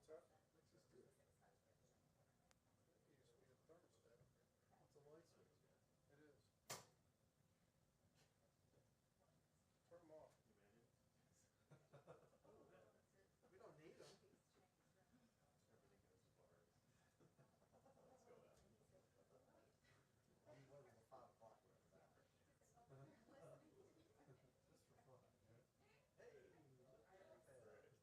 that? Let's just do it. It used to be a thermostat. It's a light switch. It is. Turn them off. We don't need them. Everything goes to bars. Let's go out. We went till 5 o'clock with that. Just for fun. Hey, look at that. I mean, that's always,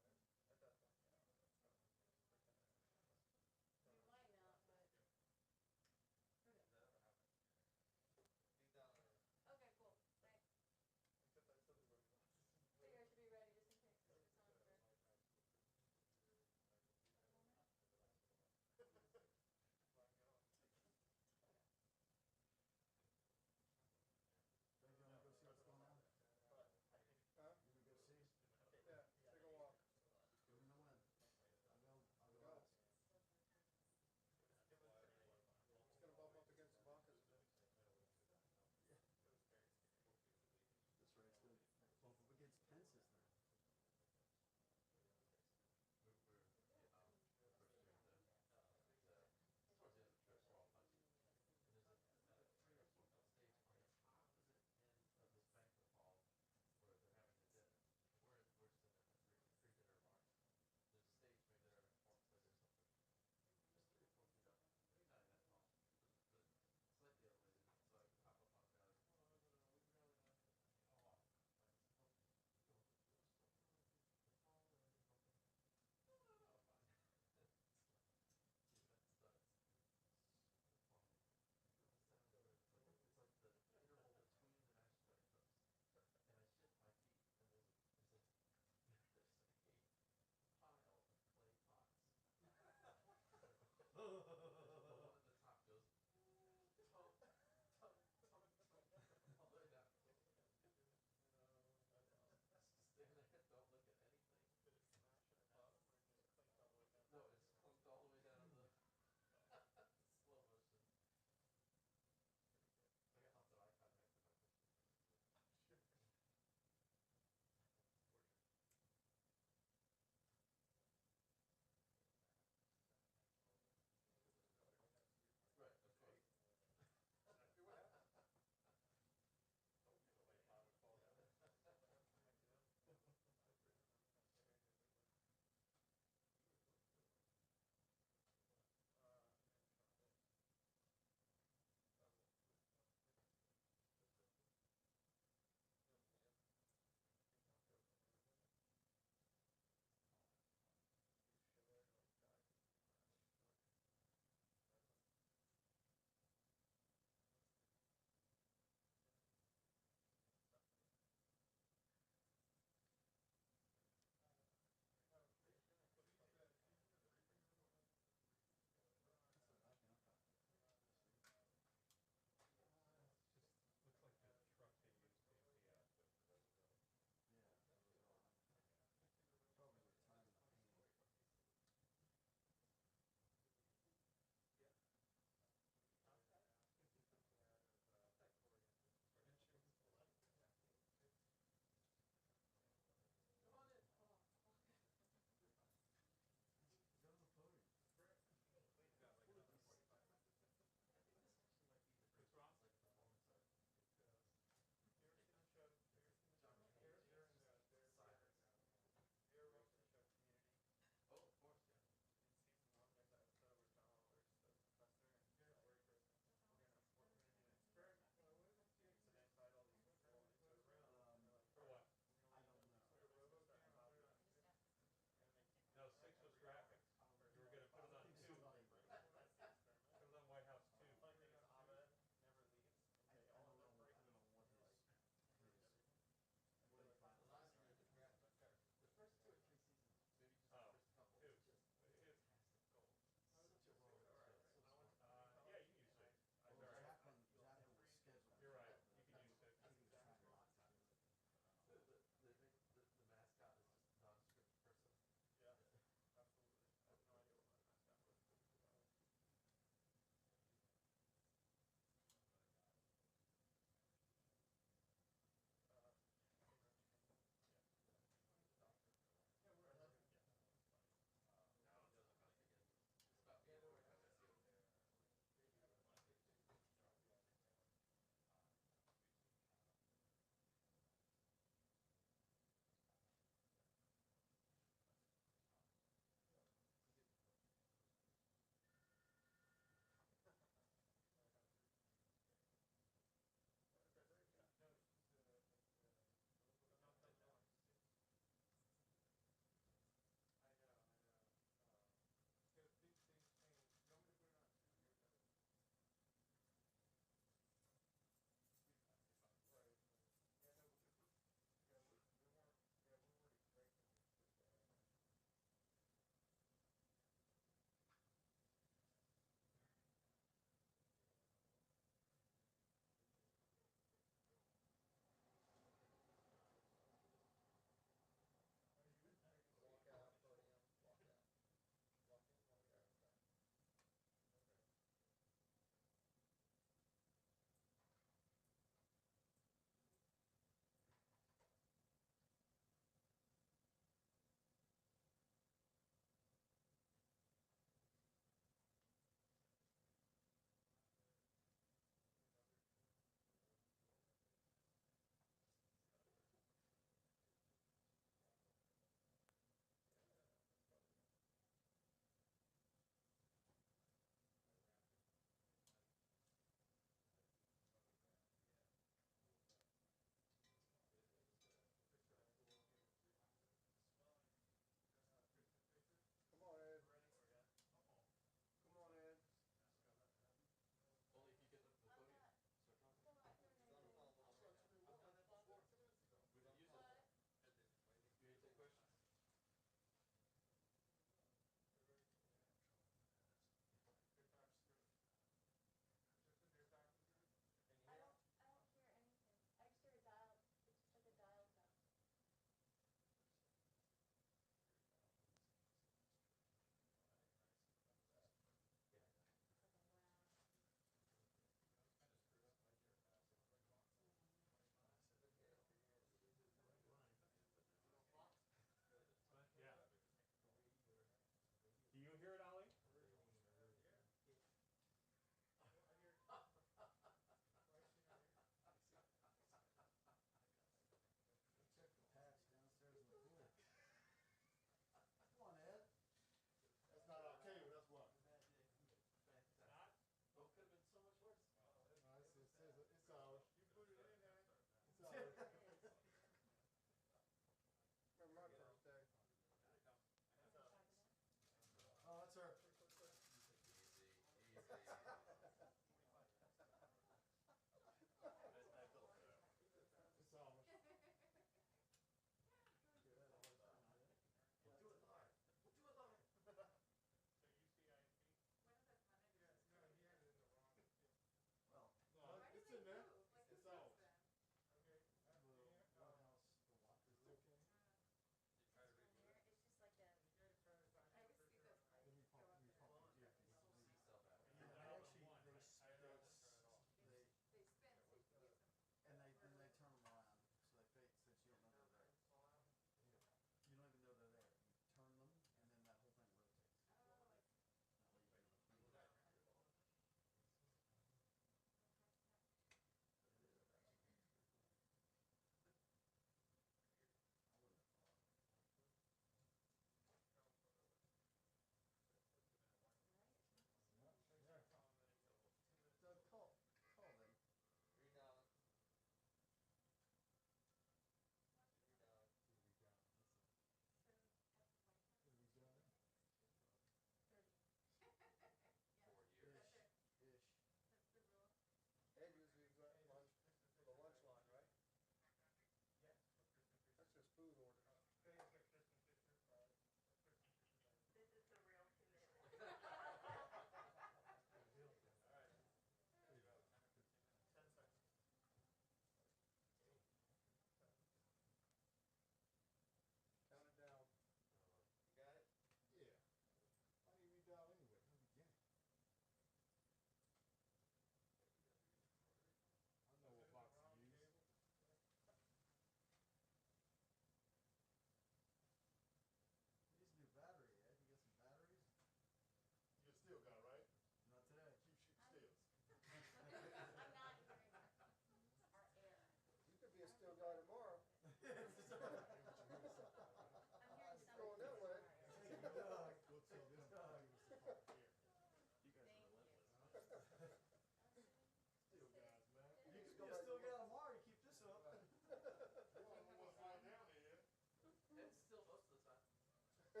Now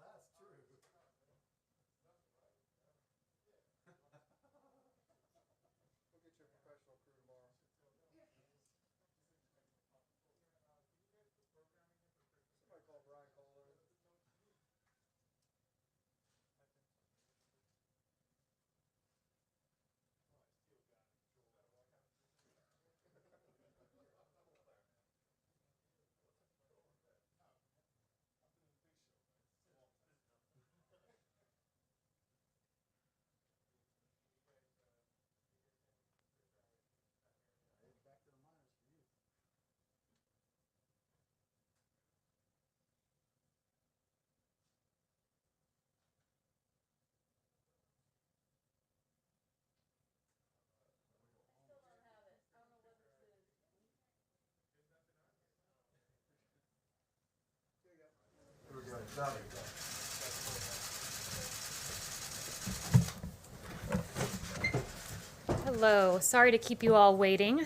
that's true. We'll get you a professional crew tomorrow. Somebody call Brian Kohler. Back to the minors for you. Here we go. There we go. Hello, sorry to keep you all waiting.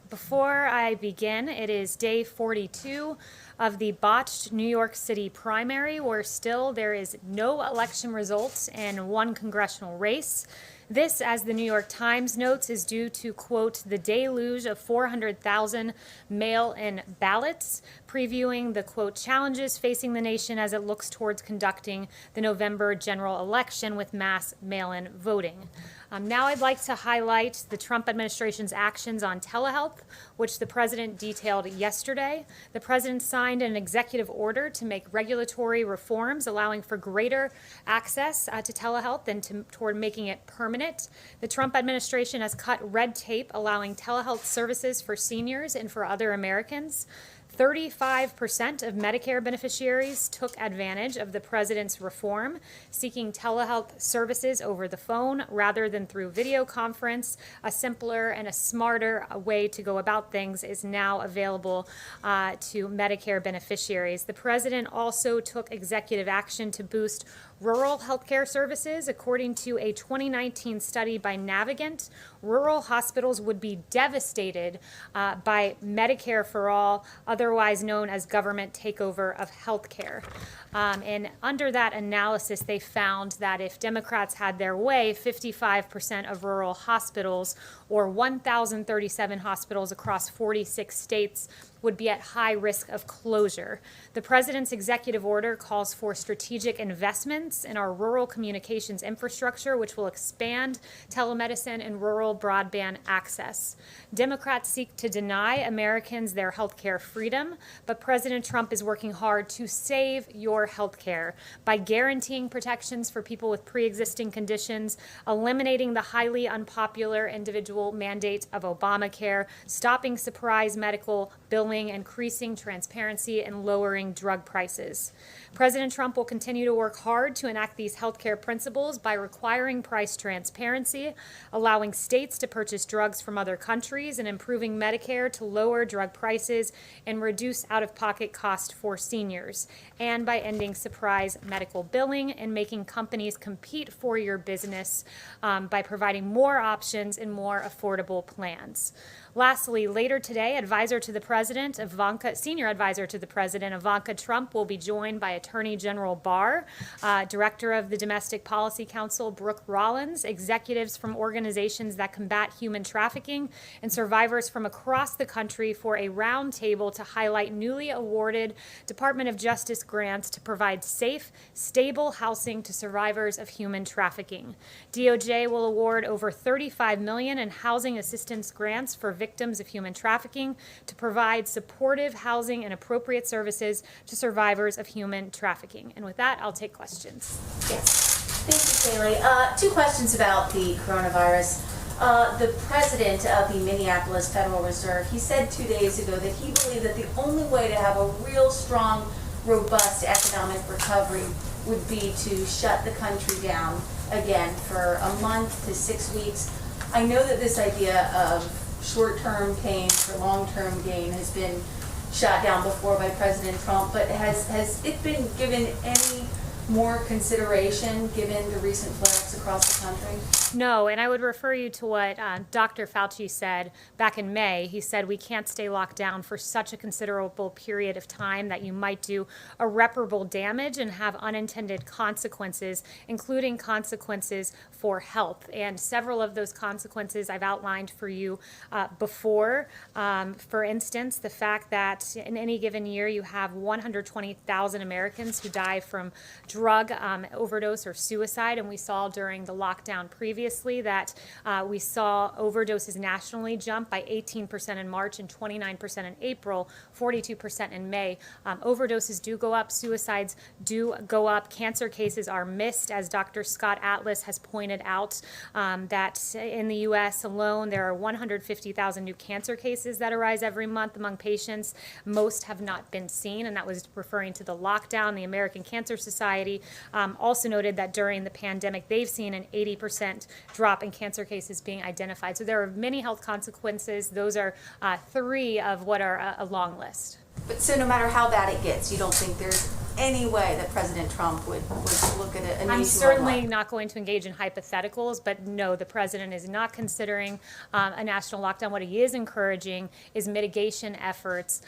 Before I begin, it is day 42 of the botched New York City primary, where still there is no election results in one congressional race. This, as the New York Times notes, is due to, quote, the deluge of 400,000 mail-in ballots, previewing the, quote, challenges facing the nation as it looks towards conducting the November general election with mass mail-in voting. Now I'd like to highlight the Trump administration's actions on telehealth, which the president detailed yesterday. The president signed an executive order to make regulatory reforms allowing for greater access to telehealth and toward making it permanent. The Trump administration has cut red tape allowing telehealth services for seniors and for other Americans. 35% of Medicare beneficiaries took advantage of the president's reform, seeking telehealth services over the phone rather than through video conference. A simpler and a smarter way to go about things is now available to Medicare beneficiaries. The president also took executive action to boost rural healthcare services. According to a 2019 study by Navigant, rural hospitals would be devastated by Medicare for All, otherwise known as government takeover of healthcare. And under that analysis, they found that if Democrats had their way, 55% of rural hospitals, or 1,037 hospitals across 46 states, would be at high risk of closure. The president's executive order calls for strategic investments in our rural communications infrastructure, which will expand telemedicine and rural broadband access. Democrats seek to deny Americans their health care freedom, but President Trump is working hard to save your health care by guaranteeing protections for people with pre-existing conditions, eliminating the highly unpopular individual mandate of Obamacare, stopping surprise medical billing, increasing transparency, and lowering drug prices. President Trump will continue to work hard to enact these healthcare principles by requiring price transparency, allowing states to purchase drugs from other countries, and improving Medicare to lower drug prices and reduce out-of-pocket costs for seniors, and by ending surprise medical billing and making companies compete for your business by providing more options and more affordable plans. Lastly, later today, Senior Advisor to the President, Ivanka Trump, will be joined by Attorney General Barr, Director of the Domestic Policy Council, Brooke Rollins, executives from organizations that combat human trafficking, and survivors from across the country for a roundtable to highlight newly awarded Department of Justice grants to provide safe, stable housing to survivors of human trafficking. DOJ will award over $35 million in housing assistance grants for victims of human trafficking to provide supportive housing and appropriate services to survivors of human trafficking. And with that, I'll take questions. Yes. Thank you, Kayleigh. Two questions about the coronavirus. The president of the Minneapolis Federal Reserve, he said 2 days ago that he believed that the only way to have a real strong, robust economic recovery would be to shut the country down again for a month to 6 weeks. I know that this idea of short-term pain for long-term gain has been shot down before by President Trump, but has it been given any more consideration given the recent flare-ups across the country? No, and I would refer you to what Dr. Fauci said back in May. He said we can't stay locked down for such a considerable period of time that you might do irreparable damage and have unintended consequences, including consequences for health. And several of those consequences I've outlined for you before. For instance, the fact that in any given year you have 120,000 Americans who die from drug overdose or suicide, and we saw during the lockdown previously that we saw overdoses nationally jump by 18% in March and 29% in April, 42% in May. Overdoses do go up, suicides do go up, cancer cases are missed, as Dr. Scott Atlas has pointed out, that in the U.S. alone there are 150,000 new cancer cases that arise every month among patients. Most have not been seen, and that was referring to the lockdown. The American Cancer Society also noted that during the pandemic they've seen an 80% drop in cancer cases being identified. So there are many health consequences. Those are three of what are a long list. But so no matter how bad it gets, you don't think there's any way that President Trump would look at a nationwide I'm certainly lockdown? not going to engage in hypotheticals, but no, the president is not considering a national lockdown. What he is encouraging is mitigation efforts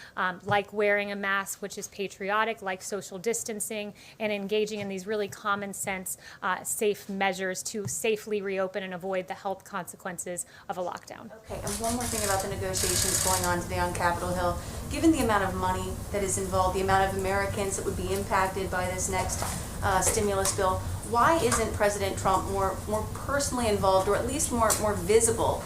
like wearing a mask, which is patriotic, like social distancing, and engaging in these really common sense, safe measures to safely reopen and avoid the health consequences of a lockdown. Okay, and one more thing about the negotiations going on today on Capitol Hill. Given the amount of money that is involved, the amount of Americans that would be impacted by this next stimulus bill, why isn't President Trump more personally involved, or at least more visible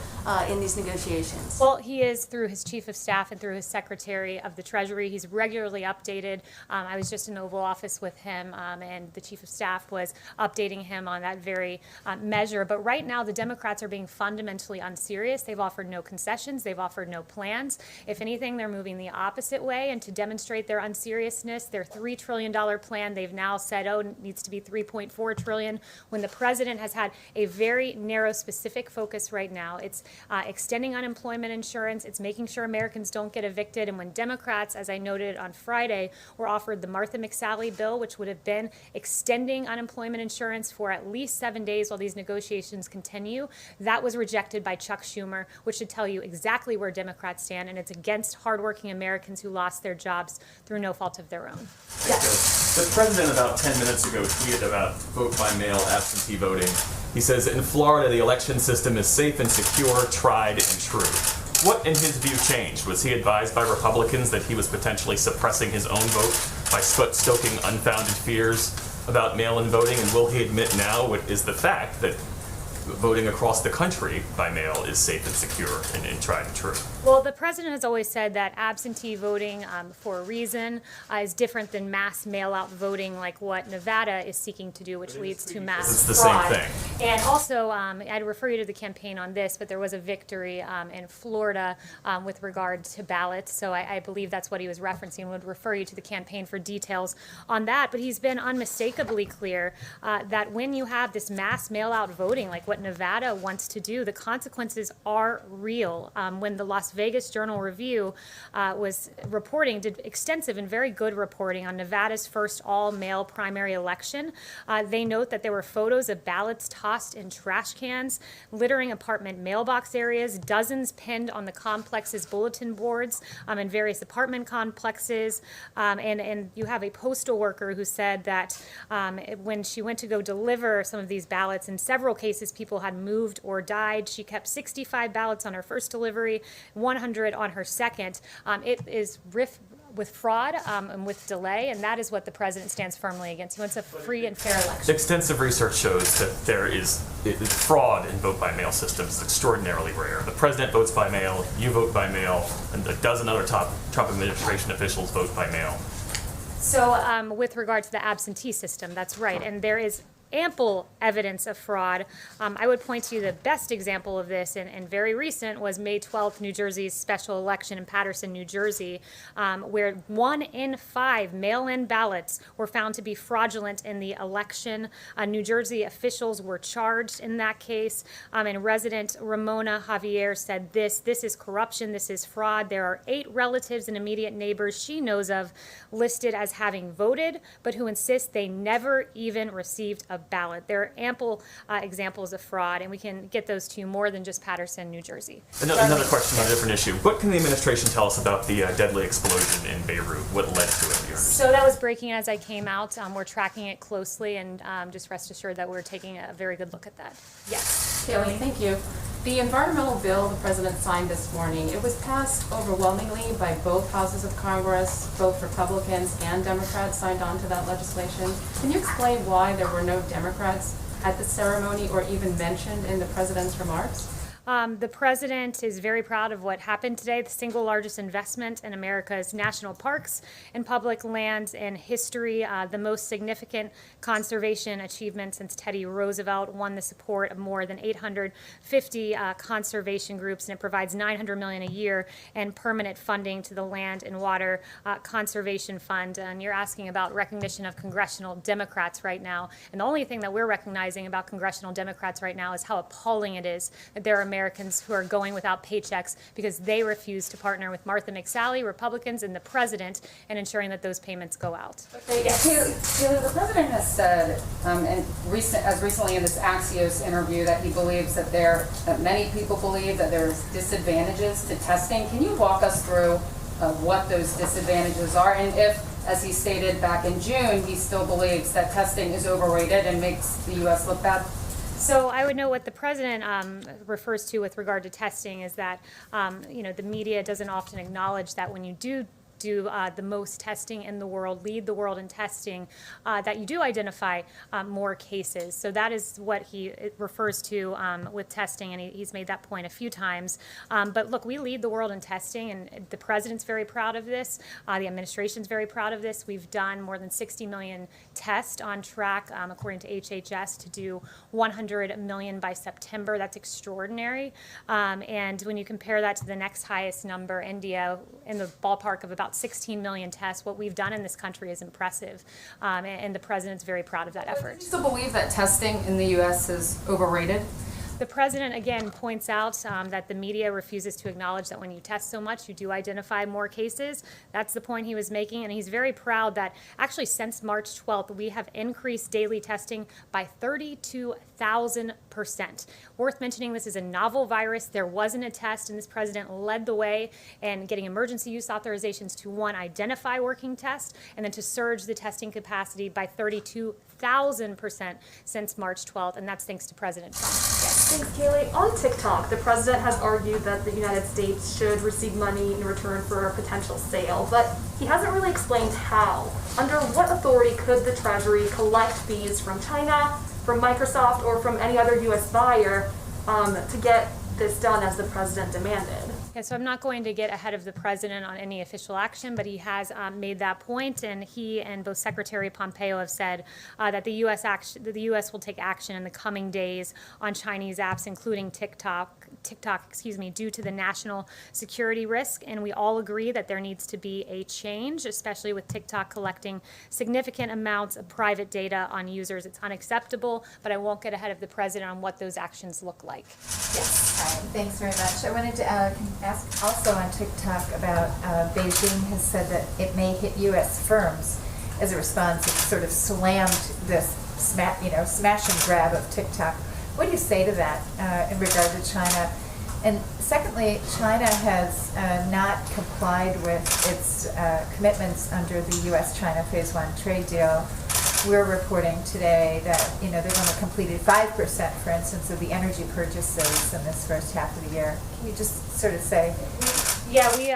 in these negotiations? Well, he is through his chief of staff and through his secretary of the Treasury. He's regularly updated. I was just in the Oval Office with him, and the chief of staff was updating him on that very measure. But right now, the Democrats are being fundamentally unserious. They've offered no concessions. They've offered no plans. If anything, they're moving the opposite way. And to demonstrate their unseriousness, their $3 trillion plan, they've now said, oh, it needs to be $3.4 trillion, when the president has had a very narrow, specific focus right now. It's extending unemployment insurance. It's making sure Americans don't get evicted. And when Democrats, as I noted on Friday, were offered the Martha McSally bill, which would have been extending unemployment insurance for at least 7 days while these negotiations continue, that was rejected by Chuck Schumer, which should tell you exactly where Democrats stand, and it's against hardworking Americans who lost their jobs through no fault of their own. The president about 10 minutes ago tweeted about vote-by-mail absentee voting. He says, in Florida, the election system is safe and secure, tried and true. What, in his view, changed? Was he advised by Republicans that he was potentially suppressing his own vote by stoking unfounded fears about mail-in voting? And will he admit now what is the fact that voting across the country by mail is safe and secure and tried and true? Well, the president has always said that absentee voting for a reason is different than mass mail-out voting like what Nevada is seeking to do, which leads to mass It's the fraud. same thing. And also, I'd refer you to the campaign on this, but there was a victory in Florida with regard to ballots, so I believe that's what he was referencing. Would refer you to the campaign for details on that, but he's been unmistakably clear that when you have this mass mail-out voting like what Nevada wants to do, the consequences are real. When the Las Vegas Journal-Review was reporting, did extensive and very good reporting on Nevada's first all-male primary election, they note that there were photos of ballots tossed in trash cans, littering apartment mailbox areas, dozens pinned on the complex's bulletin boards in various apartment complexes, and you have a postal worker who said that when she went to go deliver some of these ballots, in several cases people had moved or died. She kept 65 ballots on her first delivery, 100 on her second. It is with fraud and with delay, and that is what the president stands firmly against. He wants a free and fair election. Extensive research shows that there is fraud in vote-by-mail systems is extraordinarily rare. The president votes by mail, you vote by mail, and a dozen other top Trump administration officials vote by mail. So with regard to the absentee system, that's right, and there is ample evidence of fraud. I would point to the best example of this, and very recent, was May 12th, New Jersey's special election in Paterson, New Jersey, where 1 in 5 mail-in ballots were found to be fraudulent in the election. New Jersey officials were charged in that case, and resident Ramona Javier said this is corruption, this is fraud. There are 8 relatives and immediate neighbors she knows of listed as having voted, but who insist they never even received a ballot. There are ample examples of fraud, and we can get those to you more than just Paterson, New Jersey. Another question on a different issue. What can the administration tell us about the deadly explosion in Beirut? What led to it? So that was breaking as I came out. We're tracking it closely, and just rest assured that we're taking a very good look at that. Yes. Kayleigh, thank you. The environmental bill the president signed this morning, it was passed overwhelmingly by both houses of Congress. Both Republicans and Democrats signed on to that legislation. Can you explain why there were no Democrats at the ceremony or even mentioned in the president's remarks? The president is very proud of what happened today, the single largest investment in America's national parks and public lands in history, the most significant conservation achievement since Teddy Roosevelt won the support of more than 850 conservation groups, and it provides $900 million a year in permanent funding to the Land and Water Conservation Fund. And you're asking about recognition of congressional Democrats right now, and the only thing that we're recognizing about congressional Democrats right now is how appalling it is that there are Americans who are going without paychecks because they refuse to partner with Martha McSally, Republicans, and the president in ensuring that those payments go out. Kayleigh, the president has said, as recently in this Axios interview, that he believes that many people believe that there's disadvantages to testing. Can you walk us through what those disadvantages are, and if, as he stated back in June, he still believes that testing is overrated and makes the U.S. look bad? So I would know what the president refers to with regard to testing is that, the media doesn't often acknowledge that when you do the most testing in the world, lead the world in testing, that you do identify more cases. So that is what he refers to with testing, and he's made that point a few times. But look, we lead the world in testing, and the president's very proud of this. The administration's very proud of this. We've done more than 60 million tests, on track, according to HHS, to do 100 million by September. That's extraordinary. And when you compare that to the next highest number, India, in the ballpark of about 16 million tests, what we've done in this country is impressive, and the president's very proud of that effort. Do you still believe that testing in the U.S. is overrated? The president, again, points out that the media refuses to acknowledge that when you test so much, you do identify more cases. That's the point he was making, and he's very proud that actually since March 12th, we have increased daily testing by 32,000%. Worth mentioning, this is a novel virus. There wasn't a test, and this president led the way in getting emergency use authorizations to, one, identify working tests, and then to surge the testing capacity by 32,000% since March 12th, and that's thanks to President Trump. Yes. Thanks, Kayleigh. On TikTok, the president has argued that the United States should receive money in return for a potential sale, but he hasn't really explained how. Under what authority could the Treasury collect fees from China, from Microsoft, or from any other U.S. buyer to get this done as the president demanded? Yeah, so I'm not going to get ahead of the president on any official action, but he has made that point, and he and both Secretary Pompeo have said that the U.S. will take action in the coming days on Chinese apps, including TikTok, due to the national security risk. And we all agree that there needs to be a change, especially with TikTok collecting significant amounts of private data on users. It's unacceptable, but I won't get ahead of the president on what those actions look like. Yes. Hi, thanks very much. I wanted to ask also on TikTok about Beijing has said that it may hit U.S. firms as a response. It sort of slammed this smash and grab of TikTok. What do you say to that in regard to China? And secondly, China has not complied with its commitments under the U.S.-China Phase 1 trade deal. We're reporting today that they've only completed 5%, for instance, of the energy purchases in this first half of the year. Can you just sort of say Yeah, we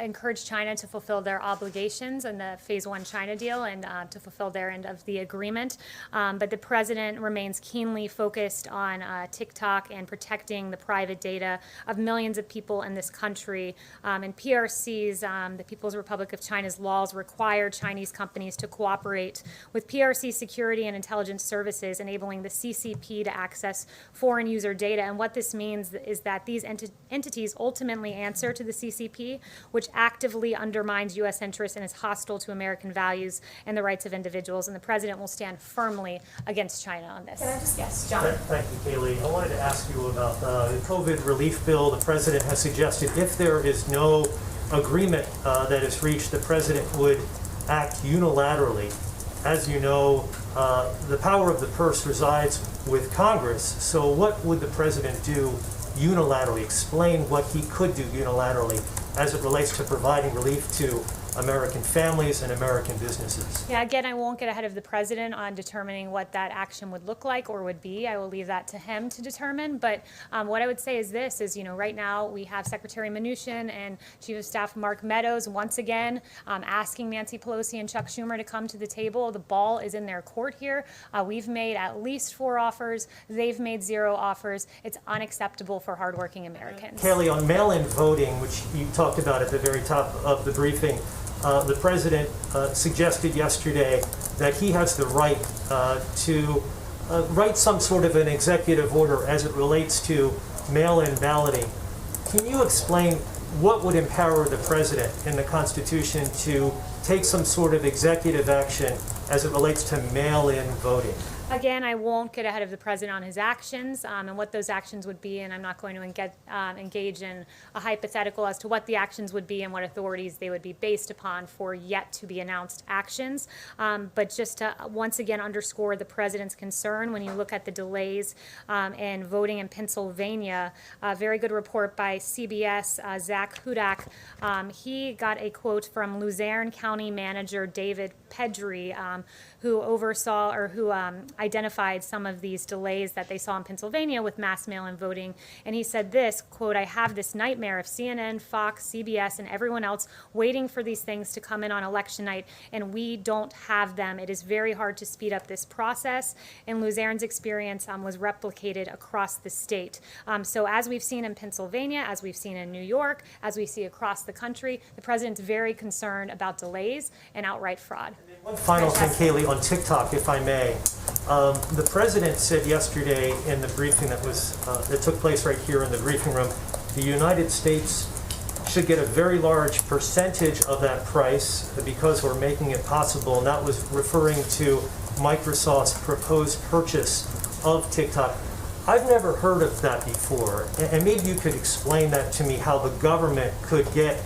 encourage China to fulfill their obligations in the Phase 1 China deal and to fulfill their end of the agreement. But the president remains keenly focused on TikTok and protecting the private data of millions of people in this country. And PRC's, the People's Republic of China's laws require Chinese companies to cooperate with PRC security and intelligence services, enabling the CCP to access foreign user data. And what this means is that these entities ultimately answer to the CCP, which actively undermines U.S. interests and is hostile to American values and the rights of individuals. And the president will stand firmly against China on this. Yes, John. Thank you, Kayleigh. I wanted to ask you about the COVID relief bill. The president has suggested if there is no agreement that is reached, the president would act unilaterally. As you know, the power of the purse resides with Congress. So what would the president do unilaterally? Explain what he could do unilaterally as it relates to providing relief to American families and American businesses. Yeah, again, I won't get ahead of the president on determining what that action would look like or would be. I will leave that to him to determine. But what I would say is this, is, right now we have Secretary McEnany and Chief of Staff Mark Meadows once again asking Nancy Pelosi and Chuck Schumer to come to the table. The ball is in their court here. We've made at least 4 offers. They've made 0 offers. It's unacceptable for hardworking Americans. Kayleigh, on mail-in voting, which you talked about at the very top of the briefing, the president suggested yesterday that he has the right to write some sort of an executive order as it relates to mail-in balloting. Can you explain what would empower the president in the Constitution to take some sort of executive action as it relates to mail-in voting? Again, I won't get ahead of the president on his actions and what those actions would be, and I'm not going to engage in a hypothetical as to what the actions would be and what authorities they would be based upon for yet to be announced actions. But just to once again underscore the president's concern when you look at the delays in voting in Pennsylvania, a very good report by CBS, Zach Hudak. He got a quote from Luzerne County Manager David Pedri, who oversaw or who identified some of these delays that they saw in Pennsylvania with mass mail-in voting. And he said this, quote, "I have this nightmare of CNN, Fox, CBS, and everyone else waiting for these things to come in on election night, and we don't have them. It is very hard to speed up this process." And Luzerne's experience was replicated across the state. So as we've seen in Pennsylvania, as we've seen in New York, as we see across the country, the president's very concerned about delays and outright fraud. One final thing, Kayleigh, on TikTok, if I may. The president said yesterday in the briefing that took place right here in the briefing room, the United States should get a very large percentage of that price because we're making it possible, and that was referring to Microsoft's proposed purchase of TikTok. I've never heard of that before, and maybe you could explain that to me, how the government could get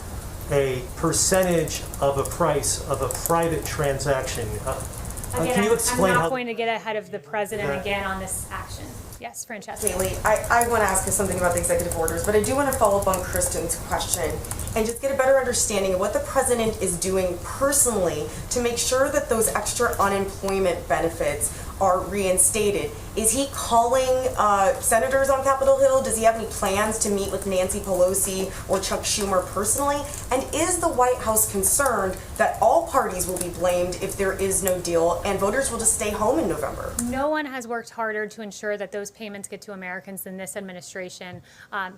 a percentage of a price of a private transaction. Again, Can you explain I'm not how going to get ahead of the president again on this action. Yes, Francesca. Kayleigh, I want to ask you something about the executive orders, but I do want to follow up on Kristen's question and just get a better understanding of what the president is doing personally to make sure that those extra unemployment benefits are reinstated. Is he calling senators on Capitol Hill? Does he have any plans to meet with Nancy Pelosi or Chuck Schumer personally? And is the White House concerned that all parties will be blamed if there is no deal and voters will just stay home in November? No one has worked harder to ensure that those payments get to Americans than this administration.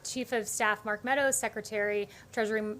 Chief of Staff Mark Meadows, Secretary Treasury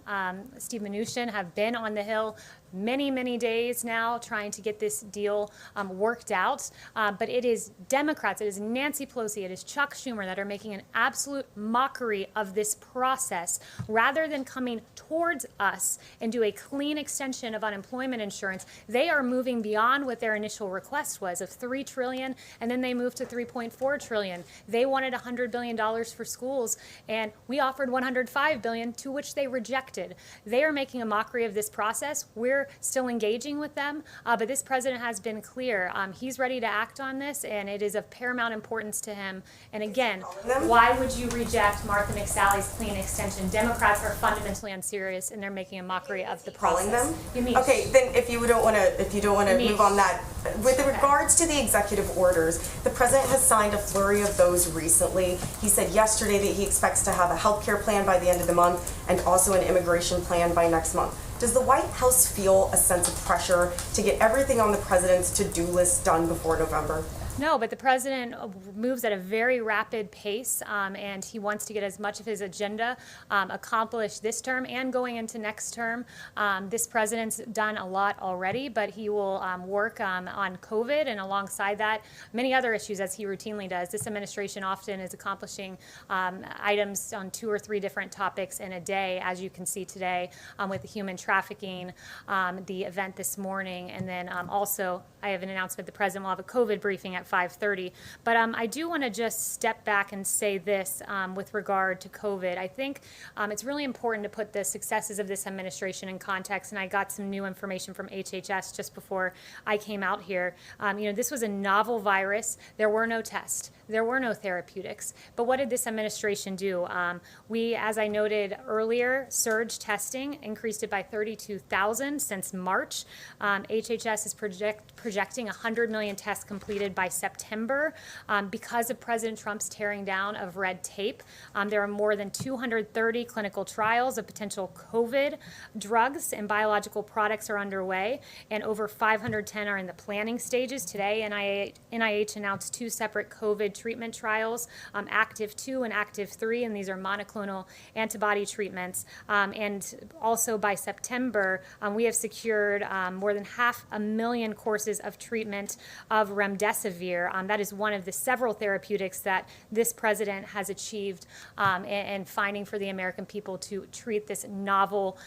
Steve Mnuchin have been on the Hill many days now trying to get this deal worked out. But it is Democrats, it is Nancy Pelosi, it is Chuck Schumer that are making an absolute mockery of this process rather than coming towards us and do a clean extension of unemployment insurance. They are moving beyond what their initial request was of $3 trillion, and then they moved to $3.4 trillion. They wanted $100 billion for schools, and we offered $105 billion, to which they rejected. They are making a mockery of this process. We're still engaging with them, but this president has been clear. He's ready to act on this, and it is of paramount importance to him. And again, why would you reject Martha McSally's clean extension? Democrats are fundamentally unserious, and they're making a mockery of the process. Calling them? Okay, then if you don't want to move on that, With regards to the executive orders, the president has signed a flurry of those recently. He said yesterday that he expects to have a healthcare plan by the end of the month and also an immigration plan by next month. Does the White House feel a sense of pressure to get everything on the president's to-do list done before November? No, but the president moves at a very rapid pace, and he wants to get as much of his agenda accomplished this term and going into next term. This president's done a lot already, but he will work on COVID, and alongside that, many other issues as he routinely does. This administration often is accomplishing items on 2 or 3 different topics in a day, as you can see today with the human trafficking, the event this morning, and then also I have an announcement the president will have a COVID briefing at 5:30. But I do want to just step back and say this with regard to COVID. I think it's really important to put the successes of this administration in context, and I got some new information from HHS just before I came out here. This was a novel virus. There were no tests. There were no therapeutics. But what did this administration do? We, as I noted earlier, surge testing, increased it by 32,000 since March. HHS is projecting 100 million tests completed by September. Because of President Trump's tearing down of red tape, there are more than 230 clinical trials of potential COVID drugs and biological products are underway, and over 510 are in the planning stages. Today, NIH announced 2 separate COVID treatment trials, Active 2 and Active 3, and these are monoclonal antibody treatments. And also by September, we have secured more than 500,000 courses of treatment of remdesivir. That is one of the several therapeutics that this president has achieved and finding for the American people to treat this novel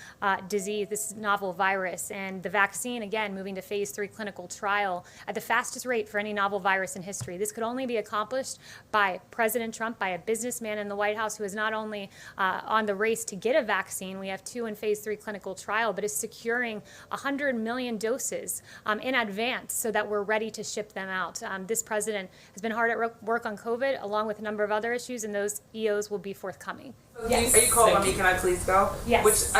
disease, this novel virus. And the vaccine, again, moving to phase 3 clinical trial at the fastest rate for any novel virus in history. This could only be accomplished by President Trump, by a businessman in the White House who is not only on the race to get a vaccine, we have 2 in phase 3 clinical trial, but is securing 100 million doses in advance so that we're ready to ship them out. This president has been hard at work on COVID, along with a number of other issues, and those EOs will be forthcoming. Yes. Are you calling on me? Can I please go? Yes.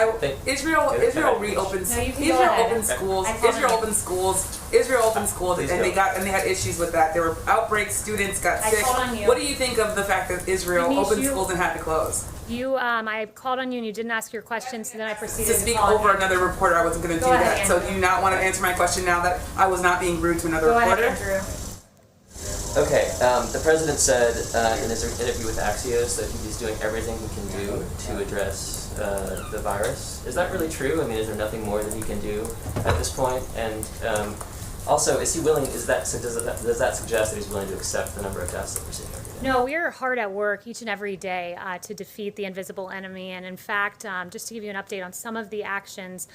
Israel reopens. No, you can Israel go ahead. opens schools. I called Israel on you. opens schools. Israel opened schools, and they had issues with that. There were outbreaks. Students got I sick. called on you. What do you think of the fact that Israel Denise, opened schools and had to close? I called on you and you didn't ask your question, so then I proceeded To speak call over on you. another reporter, I wasn't going to Go do ahead, that. So Andrew. do you not want to answer my question now that I was not being rude to another Go reporter? ahead, Andrew. Okay, the president said in his interview with Axios that he's doing everything he can do to address the virus. Is that really true? I mean, is there nothing more that he can do at this point? And also, is he willing? Does that suggest that he's willing to accept the number of deaths that we're seeing every day? No, we are hard at work each and every day to defeat the invisible enemy. And in fact, just to give you an update on some of the actions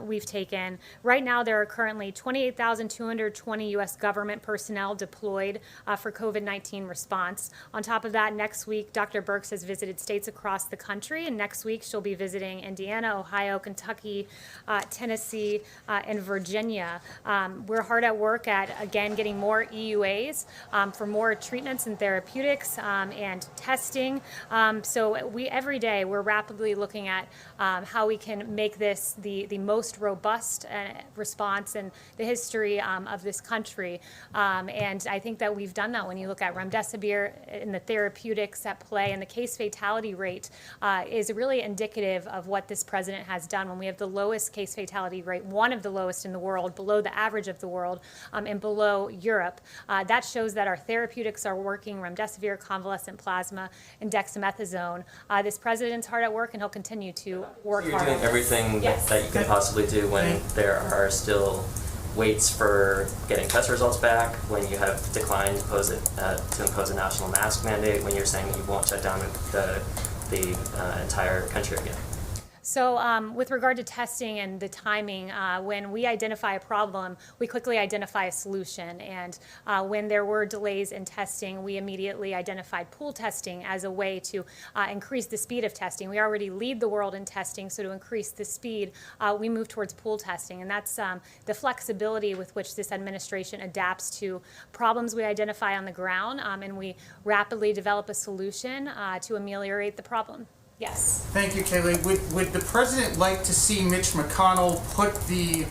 we've taken, right now there are currently 28,220 U.S. government personnel deployed for COVID-19 response. On top of that, next week, Dr. Birx has visited states across the country, and next week she'll be visiting Indiana, Ohio, Kentucky, Tennessee, and Virginia. We're hard at work at, again, getting more EUAs for more treatments and therapeutics. And testing. So every day we're rapidly looking at how we can make this the most robust response in the history of this country. And I think that we've done that when you look at remdesivir and the therapeutics at play, and the case fatality rate is really indicative of what this president has done. When we have the lowest case fatality rate, one of the lowest in the world, below the average of the world, and below Europe, that shows that our therapeutics are working. Remdesivir, convalescent plasma, and dexamethasone. This president's hard at work, and he'll continue to work You're hard. doing everything that you can possibly do when there are still waits for getting test results back, when you have declined to impose a national mask mandate, when you're saying you won't shut down the entire country again. So with regard to testing and the timing, when we identify a problem, we quickly identify a solution. And when there were delays in testing, we immediately identified pool testing as a way to increase the speed of testing. We already lead the world in testing, so to increase the speed, we move towards pool testing. And that's the flexibility with which this administration adapts to problems we identify on the ground, and we rapidly develop a solution to ameliorate the problem. Yes. Thank you, Kayleigh. Would the president like to see Mitch McConnell put the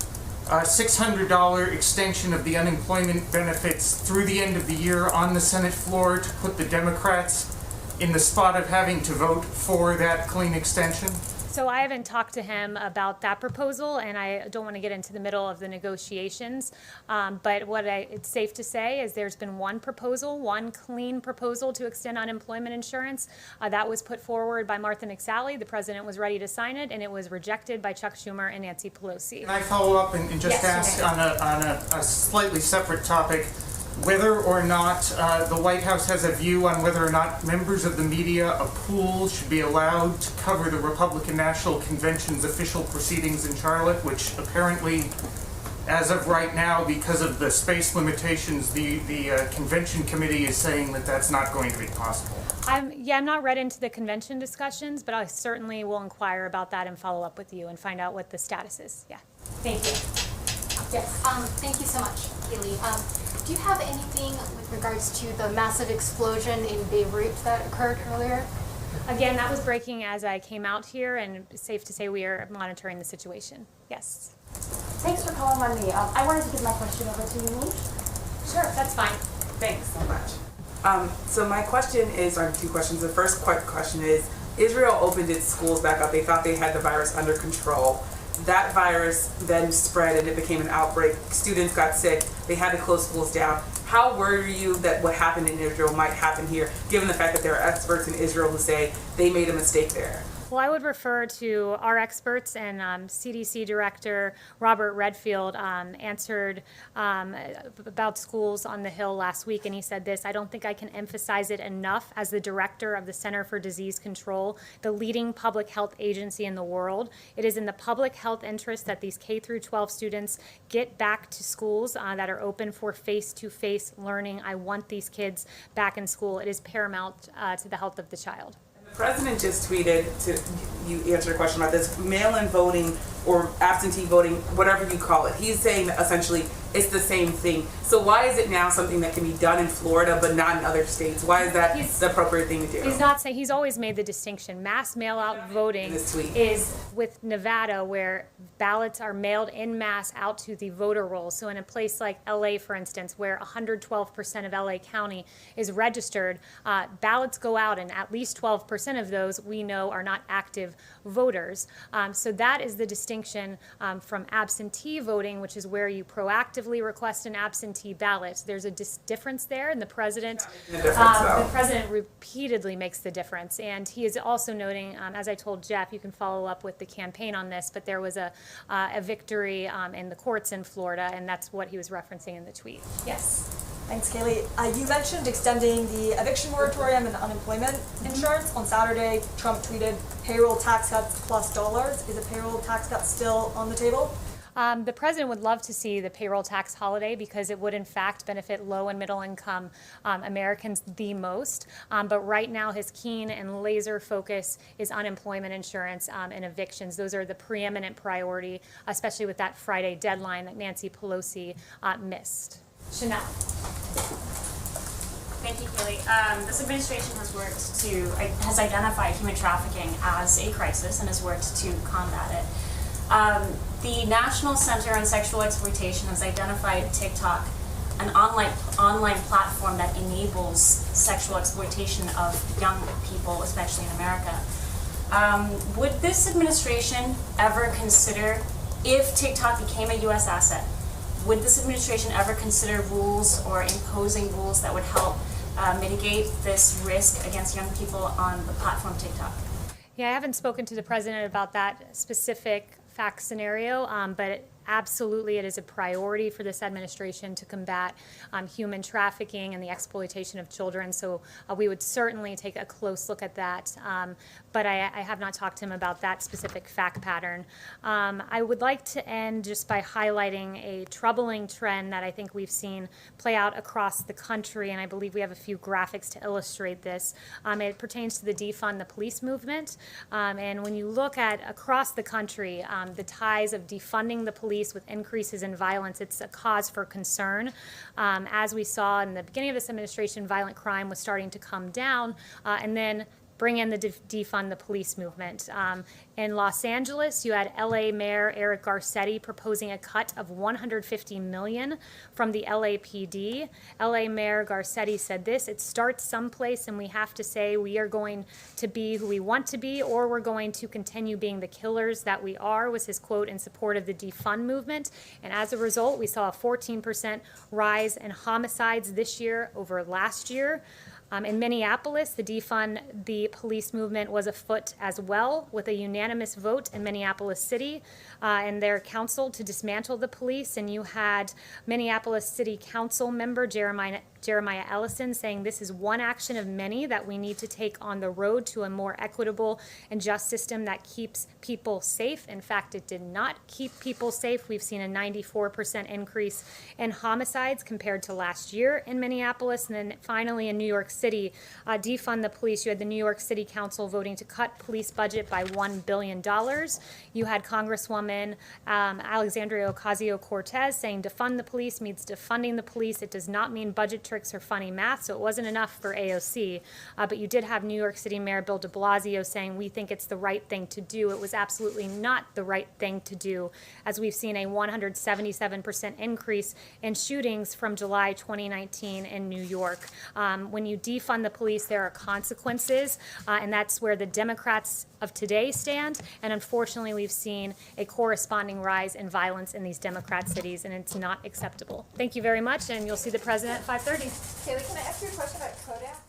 $600 extension of the unemployment benefits through the end of the year on the Senate floor to put the Democrats in the spot of having to vote for that clean extension? So I haven't talked to him about that proposal, and I don't want to get into the middle of the negotiations. But what it's safe to say is there's been one proposal, one clean proposal to extend unemployment insurance. That was put forward by Martha McSally. The president was ready to sign it, and it was rejected by Chuck Schumer and Nancy Pelosi. Can I follow up and just ask on a slightly separate topic, whether or not the White House has a view on whether or not members of the media, a pool, should be allowed to cover the Republican National Convention's official proceedings in Charlotte, which apparently, as of right now, because of the space limitations, the convention committee is saying that that's not going to be possible. I'm not read into the convention discussions, but I certainly will inquire about that and follow up with you and find out what the status is. Yeah. Thank you. Yes. Thank you so much, Kayleigh. Do you have anything with regards to the massive explosion in Beirut that occurred earlier? Again, that was breaking as I came out here, and it's safe to say we are monitoring the situation. Yes. Thanks for calling on me. I wanted to give my question over to you, Nish. Sure, that's fine. Thanks so much. So my question is, I have two questions. The first question is, Israel opened its schools back up. They thought they had the virus under control. That virus then spread and it became an outbreak. Students got sick. They had to close schools down. How worried are you that what happened in Israel might happen here, given the fact that there are experts in Israel who say they made a mistake there? Well, I would refer to our experts, and CDC Director Robert Redfield answered about schools on the Hill last week, and he said this: I don't think I can emphasize it enough as the director of the Center for Disease Control, the leading public health agency in the world. It is in the public health interest that these K through 12 students get back to schools that are open for face-to-face learning. I want these kids back in school. It is paramount to the health of the child. The president just tweeted, you answered a question about this, mail-in voting or absentee voting, whatever you call it. He's saying that essentially it's the same thing. So why is it now something that can be done in Florida but not in other states? Why is that the appropriate thing to do? He's not saying, he's always made the distinction. Mass mail-out voting is with Nevada, where ballots are mailed in mass out to the voter rolls. So in a place like LA, for instance, where 112% of LA County is registered, ballots go out, and at least 12% of those we know are not active voters. So that is the distinction from absentee voting, which is where you proactively request an absentee ballot. There's a difference there, and the president repeatedly makes the difference. And he is also noting, as I told Jeff, you can follow up with the campaign on this, but there was a victory in the courts in Florida, and that's what he was referencing in the tweet. Yes. Thanks, Kayleigh. You mentioned extending the eviction moratorium and unemployment insurance. On Saturday, Trump tweeted, payroll tax cuts plus dollars. Is a payroll tax cut still on the table? The president would love to see the payroll tax holiday because it would in fact benefit low and middle income Americans the most. But right now his keen and laser focus is unemployment insurance and evictions. Those are the preeminent priority, especially with that Friday deadline that Nancy Pelosi missed. Chanel. Thank you, Kayleigh. This administration has identified human trafficking as a crisis and has worked to combat it. The National Center on Sexual Exploitation has identified TikTok, an online platform that enables sexual exploitation of young people, especially in America. Would this administration ever consider, if TikTok became a U.S. asset, would this administration ever consider rules or imposing rules that would help mitigate this risk against young people on the platform TikTok? Yeah, I haven't spoken to the president about that specific fact scenario, but absolutely it is a priority for this administration to combat human trafficking and the exploitation of children. So we would certainly take a close look at that. But I have not talked to him about that specific fact pattern. I would like to end just by highlighting a troubling trend that I think we've seen play out across the country, and I believe we have a few graphics to illustrate this. It pertains to the defund the police movement. And when you look at across the country, the ties of defunding the police with increases in violence, it's a cause for concern. As we saw in the beginning of this administration, violent crime was starting to come down, and then bring in the defund the police movement. In Los Angeles, you had LA Mayor Eric Garcetti proposing a cut of $150 million from the LAPD. LA Mayor Garcetti said this: it starts someplace and we have to say we are going to be who we want to be, or we're going to continue being the killers that we are, was his quote in support of the defund movement. And as a result, we saw a 14% rise in homicides this year over last year. In Minneapolis, the defund the police movement was afoot as well, with a unanimous vote in Minneapolis City and their council to dismantle the police. And you had Minneapolis City Council member Jeremiah Ellison saying this is one action of many that we need to take on the road to a more equitable and just system that keeps people safe. In fact, it did not keep people safe. We've seen a 94% increase in homicides compared to last year in Minneapolis. And then finally in New York City, defund the police. You had the New York City Council voting to cut police budget by $1 billion. You had Congresswoman Alexandria Ocasio-Cortez saying defund the police means defunding the police. It does not mean budget tricks or funny math, so it wasn't enough for AOC. But you did have New York City Mayor Bill de Blasio saying we think it's the right thing to do. It was absolutely not the right thing to do, as we've seen a 177% increase in shootings from July 2019 in New York. When you defund the police, there are consequences, and that's where the Democrats of today stand. And unfortunately, we've seen a corresponding rise in violence in these Democrat cities, and it's not acceptable. Thank you very much, and you'll see the president at 5:30. Kayleigh, can I ask you a question about Kodak?